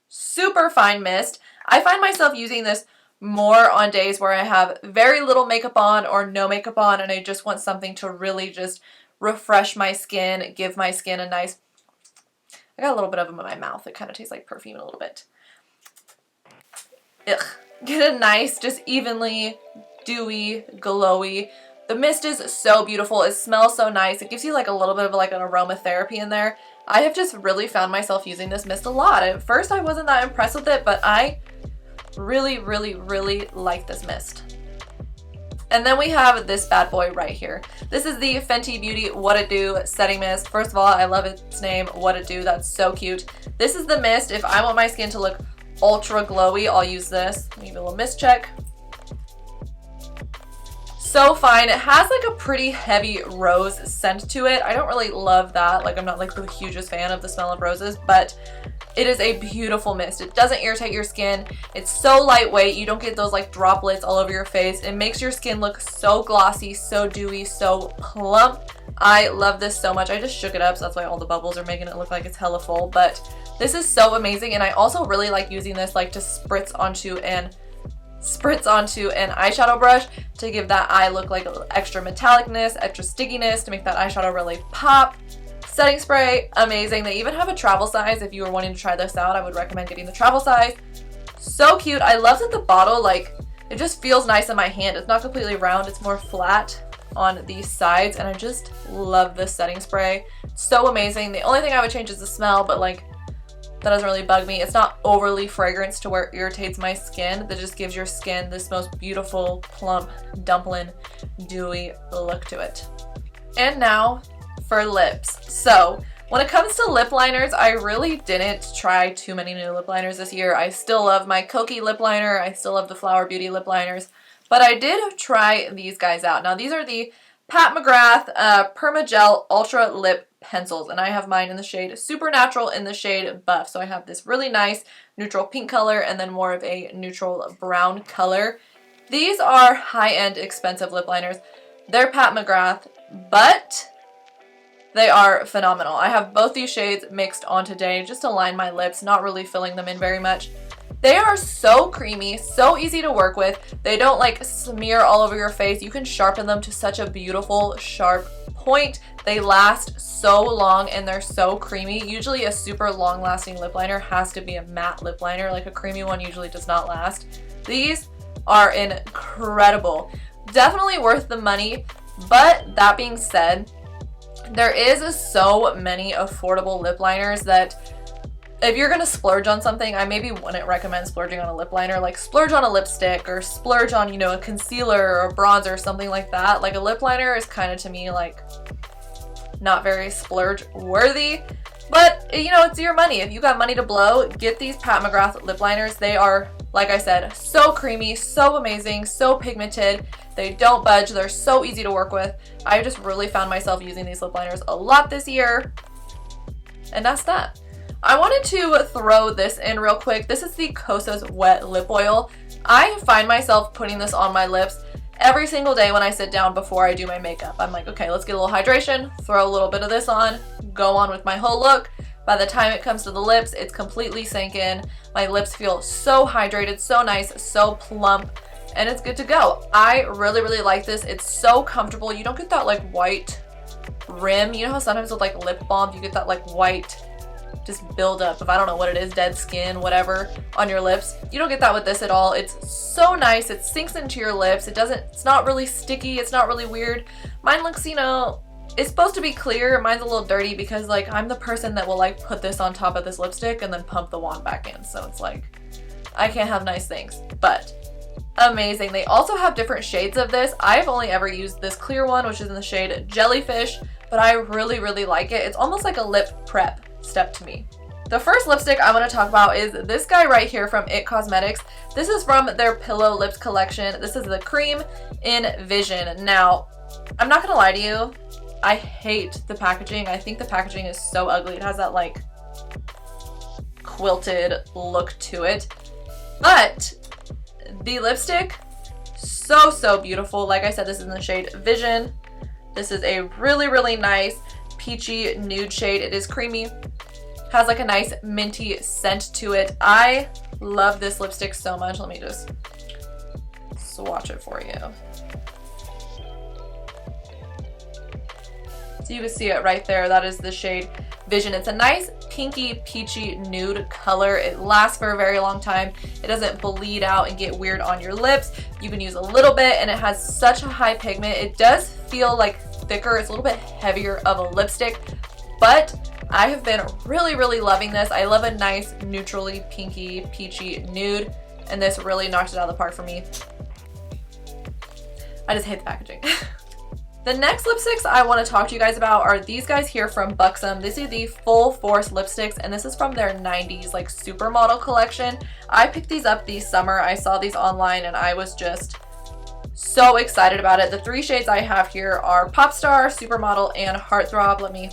Super fine mist. I find myself using this more on days where I have very little makeup on or no makeup on and I just want something to really just refresh my skin, give my skin a nice, I got a little bit of them in my mouth. It kind of tastes like perfume a little bit. Ugh. Get a nice, just evenly dewy, glowy. The mist is so beautiful. It smells so nice. It gives you like a little bit of like an aromatherapy in there. I have just really found myself using this mist a lot. At first I wasn't that impressed with it, but I really, really, really like this mist. And then we have this bad boy right here. This is the Fenty Beauty What It Do Setting Mist. First of all, I love its name, What It Do. That's so cute. This is the mist. If I want my skin to look ultra glowy, I'll use this. Let me give it a little mist check. So fine. It has like a pretty heavy rose scent to it. I don't really love that. Like, I'm not like the hugest fan of the smell of roses, but it is a beautiful mist. It doesn't irritate your skin. It's so lightweight. You don't get those like droplets all over your face. It makes your skin look so glossy, so dewy, so plump. I love this so much. I just shook it up, so that's why all the bubbles are making it look like it's hella full. But this is so amazing, and I also really like using this like to spritz onto an eyeshadow brush to give that eye look like a little extra metallicness, extra stickiness, to make that eyeshadow really pop. Setting spray, amazing. They even have a travel size. If you were wanting to try this out, I would recommend getting the travel size. So cute. I love that the bottle, like, it just feels nice in my hand. It's not completely round. It's more flat on these sides, and I just love this setting spray. So amazing. The only thing I would change is the smell, but like, that doesn't really bug me. It's not overly fragrance to where it irritates my skin. That just gives your skin this most beautiful, plump, dumpling, dewy look to it. And now for lips. So when it comes to lip liners, I really didn't try too many new lip liners this year. I still love my Kokie lip liner. I still love the Flower Beauty lip liners. But I did try these guys out. Now these are the Pat McGrath Permagel Ultra Lip Pencils, and I have mine in the shade Supernatural in the shade Buff. So I have this really nice neutral pink color and then more of a neutral brown color. These are high-end expensive lip liners. They're Pat McGrath, but they are phenomenal. I have both these shades mixed on today just to line my lips, not really filling them in very much. They are so creamy, so easy to work with. They don't like smear all over your face. You can sharpen them to such a beautiful, sharp point. They last so long and they're so creamy. Usually a super long lasting lip liner has to be a matte lip liner. Like a creamy one usually does not last. These are incredible. Definitely worth the money. But that being said, there is so many affordable lip liners that if you're gonna splurge on something, I maybe wouldn't recommend splurging on a lip liner. Like splurge on a lipstick or splurge on, you know, a concealer or a bronzer or something like that. Like a lip liner is kind of, to me, like not very splurge worthy. But, you know, it's your money. If you got money to blow, get these Pat McGrath lip liners. They are, like I said, so creamy, so amazing, so pigmented. They don't budge. They're so easy to work with. I just really found myself using these lip liners a lot this year. And that's that. I wanted to throw this in real quick. This is the Kosas Wet Lip Oil. I find myself putting this on my lips every single day when I sit down before I do my makeup. I'm like, okay, let's get a little hydration, throw a little bit of this on, go on with my whole look. By the time it comes to the lips, it's completely sank in. My lips feel so hydrated, so nice, so plump, and it's good to go. I really, really like this. It's so comfortable. You don't get that like white rim. You know how sometimes with like lip balm, you get that like white just build up of, I don't know what it is, dead skin, whatever, on your lips. You don't get that with this at all. It's so nice. It sinks into your lips. It's not really sticky. It's not really weird. Mine looks, you know, it's supposed to be clear. Mine's a little dirty because like I'm the person that will like put this on top of this lipstick and then pump the wand back in. So it's like, I can't have nice things, but amazing. They also have different shades of this. I've only ever used this clear one, which is in the shade Jellyfish, but I really, really like it. It's almost like a lip prep step to me. The first lipstick I want to talk about is this guy right here from IT Cosmetics. This is from their Pillow Lips collection. This is the Cream in Vision. Now, I'm not gonna lie to you, I hate the packaging. I think the packaging is so ugly. It has that like quilted look to it. But the lipstick, so beautiful. Like I said, this is in the shade Vision. This is a really, really nice peachy nude shade. It is creamy, has like a nice minty scent to it. I love this lipstick so much. Let me just swatch it for you. So you can see it right there. That is the shade Vision. It's a nice pinky peachy nude color. It lasts for a very long time. It doesn't bleed out and get weird on your lips. You can use a little bit and it has such a high pigment. It does feel like thicker. It's a little bit heavier of a lipstick, but I have been really, really loving this. I love a nice neutrally pinky peachy nude, and this really knocked it out of the park for me. I just hate the packaging. The next lipsticks I want to talk to you guys about are these guys here from Buxom. These are the Full Force lipsticks, and this is from their 90s like supermodel collection. I picked these up this summer. I saw these online and I was just so excited about it. The three shades I have here are Popstar, Supermodel, and Heartthrob. Let me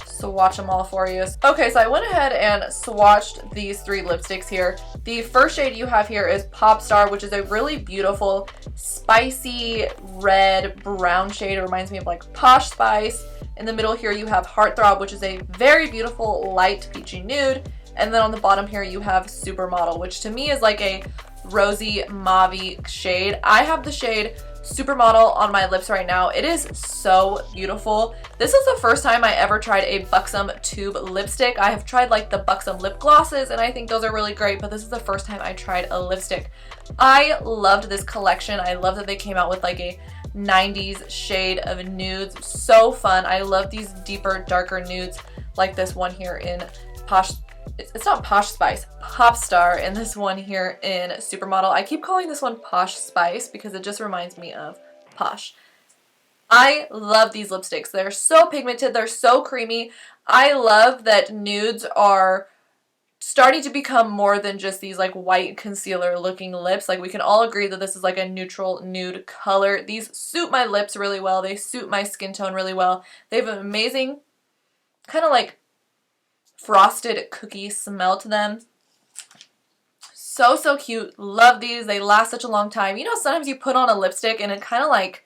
swatch them all for you. Okay, so I went ahead and swatched these three lipsticks here. The first shade you have here is Popstar, which is a really beautiful, spicy red brown shade. It reminds me of like Posh Spice. In the middle here you have Heartthrob, which is a very beautiful light peachy nude. And then on the bottom here you have Supermodel, which to me is like a rosy mauve shade. I have the shade Supermodel on my lips right now. It is so beautiful. This is the first time I ever tried a Buxom tube lipstick. I have tried like the Buxom lip glosses and I think those are really great, but this is the first time I tried a lipstick. I loved this collection. I love that they came out with like a 90s shade of nudes. So fun. I love these deeper, darker nudes like this one here in it's not Posh Spice, Popstar, and this one here in Supermodel. I keep calling this one Posh Spice because it just reminds me of Posh. I love these lipsticks. They're so pigmented. They're so creamy. I love that nudes are starting to become more than just these like white concealer looking lips. Like we can all agree that this is like a neutral nude color. These suit my lips really well. They suit my skin tone really well. They have an amazing kind of like frosted cookie smell to them. So cute. Love these. They last such a long time. You know, sometimes you put on a lipstick and it kind of like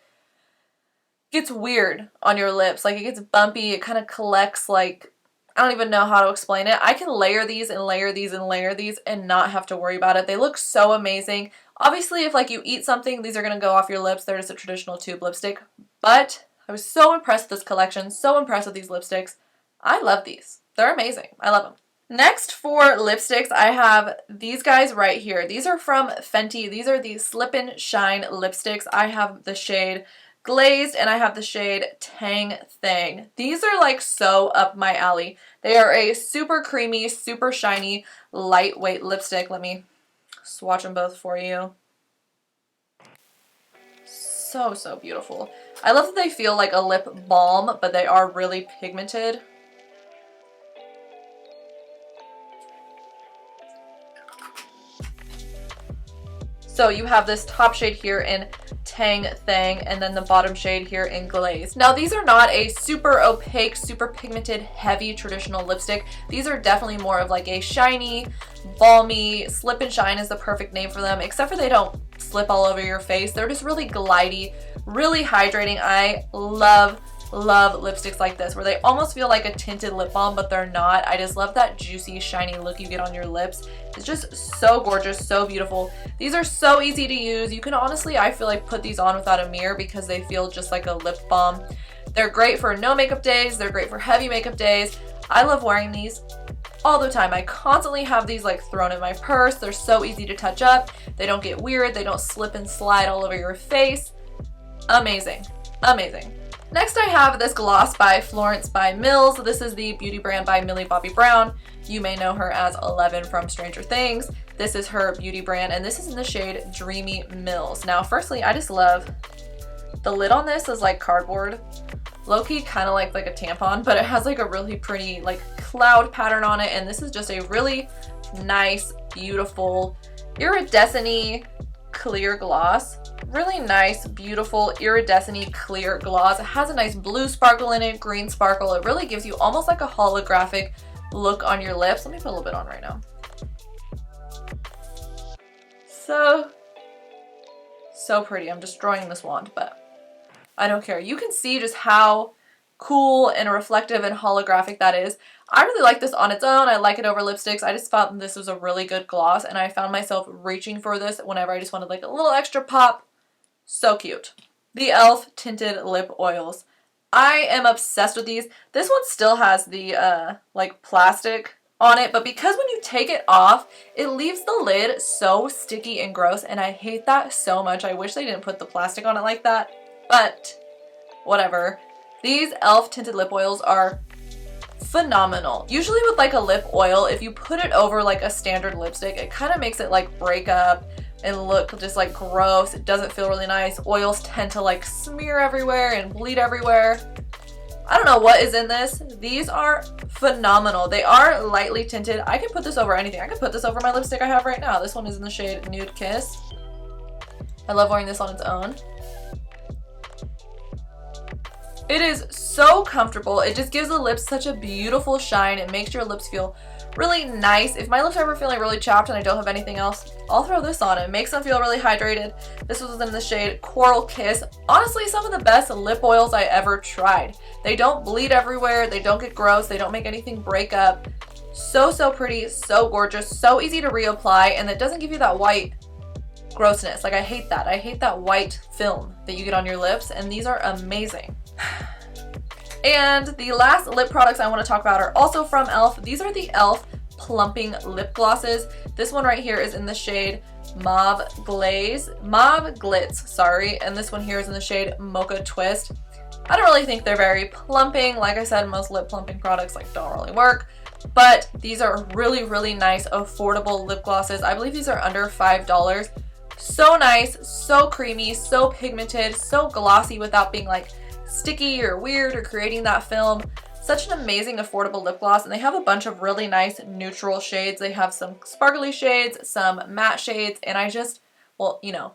gets weird on your lips. Like it gets bumpy. It kind of collects like, I don't even know how to explain it. I can layer these and layer these and layer these and not have to worry about it. They look so amazing. Obviously, if like you eat something, these are going to go off your lips. They're just a traditional tube lipstick, but I was so impressed with this collection, so impressed with these lipsticks. I love these. They're amazing. I love them. Next for lipsticks, I have these guys right here. These are from Fenty. These are the Slip and Shine lipsticks. I have the shade Glazed and I have the shade Tang Thang. These are like so up my alley. They are a super creamy, super shiny, lightweight lipstick. Let me swatch them both for you. So, so beautiful. I love that they feel like a lip balm, but they are really pigmented. So you have this top shade here in Tang Thang and then the bottom shade here in Glaze. Now these are not a super opaque, super pigmented, heavy traditional lipstick. These are definitely more of like a shiny, balmy, slip and shine is the perfect name for them, except for they don't slip all over your face. They're just really glidey, really hydrating. I love lipsticks like this where they almost feel like a tinted lip balm, but they're not. I just love that juicy, shiny look you get on your lips. It's just so gorgeous, so beautiful. These are so easy to use. You can honestly, I feel like, put these on without a mirror because they feel just like a lip balm. They're great for no makeup days. They're great for heavy makeup days. I love wearing these all the time. I constantly have these like thrown in my purse. They're so easy to touch up. They don't get weird. They don't slip and slide all over your face. Amazing. Amazing. Next I have this gloss by Florence by Mills. This is the beauty brand by Millie Bobby Brown. You may know her as 11 from Stranger Things. This is her beauty brand and this is in the shade Dreamy Mills. Now firstly, I just love the lid on this is like cardboard. Low-key kind of like a tampon, but it has like a really pretty like cloud pattern on it, and this is just a really nice, beautiful, iridescent-y clear gloss. Really nice, beautiful, iridescent-y clear gloss. It has a nice blue sparkle in it, green sparkle. It really gives you almost like a holographic look on your lips. Let me put a little bit on right now. So pretty. I'm destroying this wand, but I don't care. You can see just how cool and reflective and holographic that is. I really like this on its own. I like it over lipsticks. I just thought this was a really good gloss, and I found myself reaching for this whenever I just wanted like a little extra pop. So cute. The e.l.f. Tinted Lip Oils. I am obsessed with these. This one still has the like plastic on it, but because when you take it off, it leaves the lid so sticky and gross, and I hate that so much. I wish they didn't put the plastic on it like that, but whatever. These e.l.f. Tinted Lip Oils are phenomenal. Usually with like a lip oil, if you put it over like a standard lipstick, it kind of makes it like break up and look just like gross. It doesn't feel really nice. Oils tend to like smear everywhere and bleed everywhere. I don't know what is in this. These are phenomenal. They are lightly tinted. I can put this over anything. I can put this over my lipstick I have right now. This one is in the shade Nude Kiss. I love wearing this on its own. It is so comfortable. It just gives the lips such a beautiful shine. It makes your lips feel really nice. If my lips are ever feeling really chapped and I don't have anything else, I'll throw this on. It makes them feel really hydrated. This was in the shade Coral Kiss. Honestly, some of the best lip oils I ever tried. They don't bleed everywhere. They don't get gross. They don't make anything break up. So pretty, so gorgeous, so easy to reapply, and it doesn't give you that white grossness. Like, I hate that. I hate that white film that you get on your lips, and these are amazing. And the last lip products I want to talk about are also from e.l.f. These are the e.l.f. Plumping Lip Glosses. This one right here is in the shade Mauve Glitz, sorry, and this one here is in the shade Mocha Twist. I don't really think they're very plumping. Like I said, most lip plumping products like don't really work, but these are really nice, affordable lip glosses. I believe these are under $5. So nice, so creamy, so pigmented, so glossy without being like sticky or weird or creating that film. Such an amazing affordable lip gloss, and they have a bunch of really nice neutral shades. They have some sparkly shades, some matte shades, and I just, well, you know,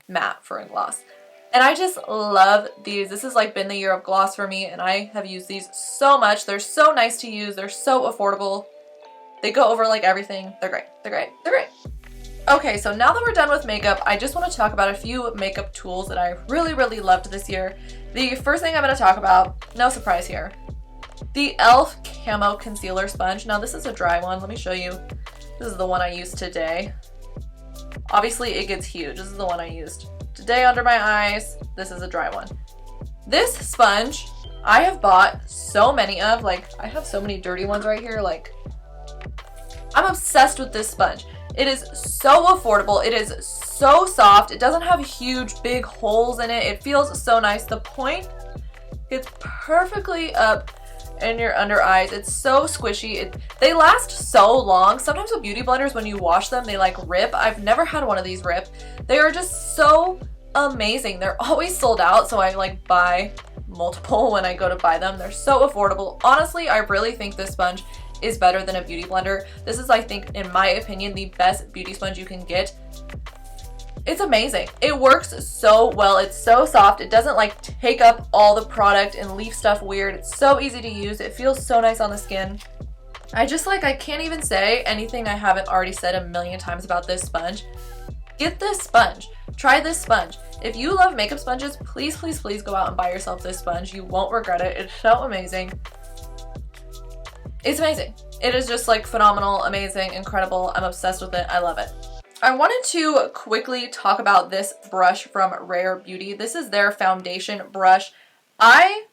matte for a gloss. And I just love these. This has like been the year of gloss for me, and I have used these so much. They're so nice to use. They're so affordable. They go over like everything. They're great. They're great. They're great. Okay, so now that we're done with makeup, I just want to talk about a few makeup tools that I really loved this year. The first thing I'm going to talk about, no surprise here, the e.l.f. Camo Concealer Sponge. Now this is a dry one. Let me show you. This is the one I used today. Obviously it gets huge. This is the one I used today under my eyes. This is a dry one. This sponge, I have bought so many of. Like, I have so many dirty ones right here. Like, I'm obsessed with this sponge. It is so affordable. It is so soft. It doesn't have huge, big holes in it. It feels so nice. The point gets perfectly up in your under eyes. It's so squishy. They last so long. Sometimes with beauty blenders, when you wash them, they like rip. I've never had one of these rip. They are just so amazing. They're always sold out, so I like buy multiple when I go to buy them. They're so affordable. Honestly, I really think this sponge is better than a beauty blender. This is, I think, in my opinion, the best beauty sponge you can get. It's amazing. It works so well. It's so soft. It doesn't like take up all the product and leave stuff weird. It's so easy to use. It feels so nice on the skin. I can't even say anything I haven't already said a million times about this sponge. Get this sponge. Try this sponge. If you love makeup sponges, please, please, please go out and buy yourself this sponge. You won't regret it. It's so amazing. It's amazing. It is just like phenomenal, amazing, incredible. I'm obsessed with it. I love it. I wanted to quickly talk about this brush from Rare Beauty. This is their foundation brush. I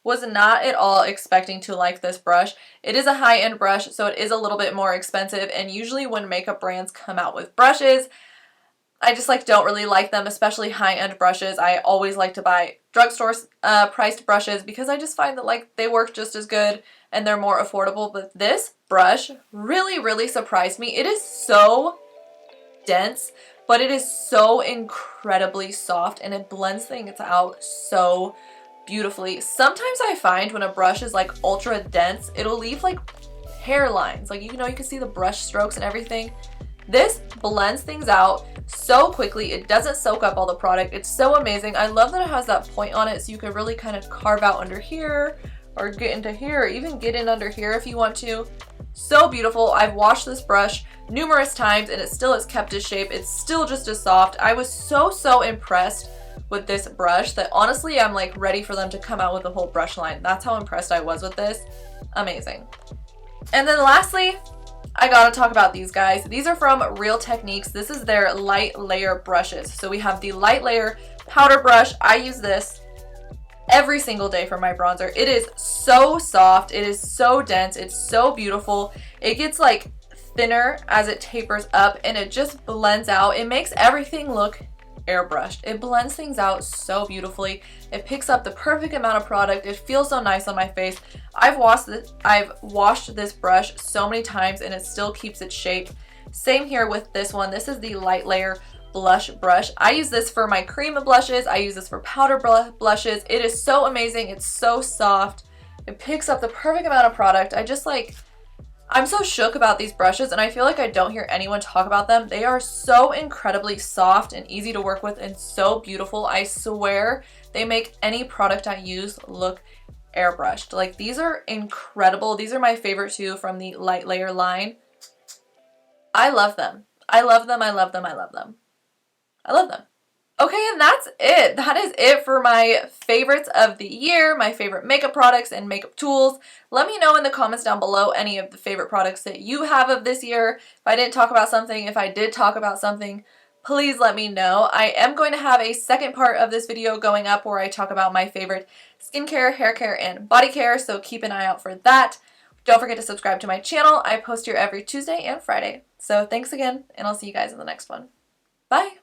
was not at all expecting to like this brush. It is a high-end brush, so it is a little bit more expensive, and usually when makeup brands come out with brushes, I just like don't really like them, especially high-end brushes. I always like to buy drugstore priced brushes because I just find that like they work just as good and they're more affordable. But this brush really, really surprised me. It is so dense, but it is so incredibly soft and it blends things out so beautifully. Sometimes I find when a brush is like ultra dense, it'll leave like hairlines. Like, you know, you can see the brush strokes and everything. This blends things out so quickly. It doesn't soak up all the product. It's so amazing. I love that it has that point on it so you can really kind of carve out under here or get into here, or even get in under here if you want to. So beautiful. I've washed this brush numerous times and it still has kept its shape. It's still just as soft. I was so impressed with this brush that honestly I'm like ready for them to come out with the whole brush line. That's how impressed I was with this. Amazing. And then lastly, I gotta talk about these guys. These are from Real Techniques. This is their light layer brushes. So we have the light layer powder brush. I use this every single day for my bronzer. It is so soft. It is so dense. It's so beautiful. It gets like thinner as it tapers up and it just blends out. It makes everything look airbrushed. It blends things out so beautifully. It picks up the perfect amount of product. It feels so nice on my face. I've washed this brush so many times and it still keeps its shape. Same here with this one. This is the light layer blush brush. I use this for my cream blushes. I use this for powder blushes. It is so amazing. It's so soft. It picks up the perfect amount of product. I'm so shook about these brushes and I feel like I don't hear anyone talk about them. They are so incredibly soft and easy to work with and so beautiful. I swear they make any product I use look airbrushed. Like, these are incredible. These are my favorite too from the light layer line. I love them. I love them. I love them. I love them. I love them. Okay, and that's it. That is it for my favorites of the year, my favorite makeup products and makeup tools. Let me know in the comments down below any of the favorite products that you have of this year. If I didn't talk about something, if I did talk about something, please let me know. I am going to have a second part of this video going up where I talk about my favorite skincare, hair care, and body care, so keep an eye out for that. Don't forget to subscribe to my channel. I post here every Tuesday and Friday. So thanks again, and I'll see you guys in the next one. Bye!